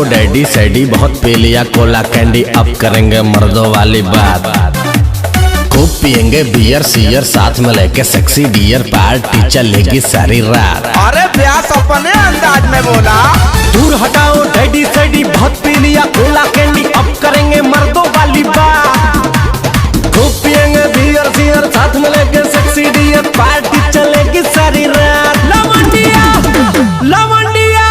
Daddy सैडी बहुत पी लिया कोला candy, अब करेंगे मर्दों वाली बात। खूब पियेंगे बियर सियर साथ में लेके सेक्सी डियर, पार्टी चलेगी सारी रात। अरे प्यास अपने अंदाज में बोला। दूर हटाओ डैडी सैडी बहुत पी लिया कोला कैंडी, अब करेंगे मर्दों वाली बात। खूब पियेंगे बियर सियर साथ में लेके सेक्सी डियर, पार्टी चलेगी सारी रात। लवंडिया लवंडिया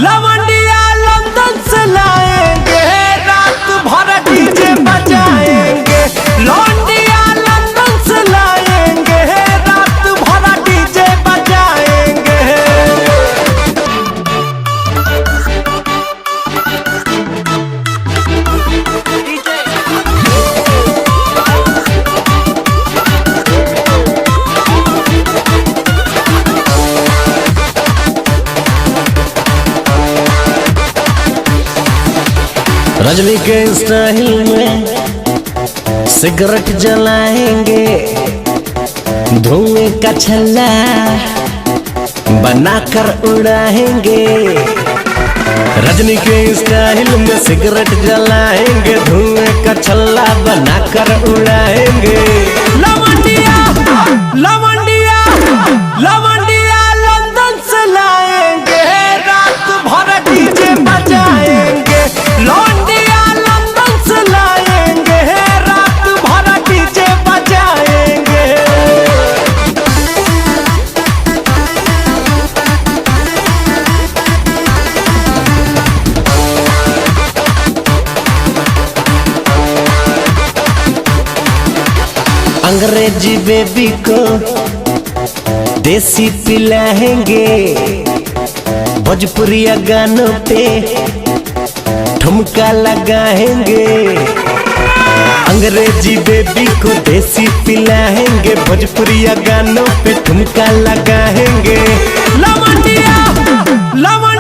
लवंडिया लंदन से लाएंगे, रात भर डीजे बजाएंगे। लवंडिया लंदन से लाएंगे, रात भर डीजे बजाएंगे। रजनी के स्टाइल में सिगरेट जलाएंगे, धुएं का छल्ला बनाकर उड़ाएंगे। रजनी के स्टाइल में सिगरेट जलाएंगे, धुएं का छल्ला बनाकर उड़ाएंगे। लवंडिया लवंडिया लवंडिया लंदन से लाएंगे, रात भर डीजे बजाएंगे। लवंडिया लंदन से लाएंगे, रात भर डीजे बजाएंगे। अंग्रेजी बेबी को देसी पिलाएंगे, भोजपुरिया गानों पे ठुमका लगाएंगे। अंग्रेजी बेबी को देसी पिलाएंगे, भोजपुरिया गानों पे ठुमका लगाएंगे। लवंडिया लवंडिया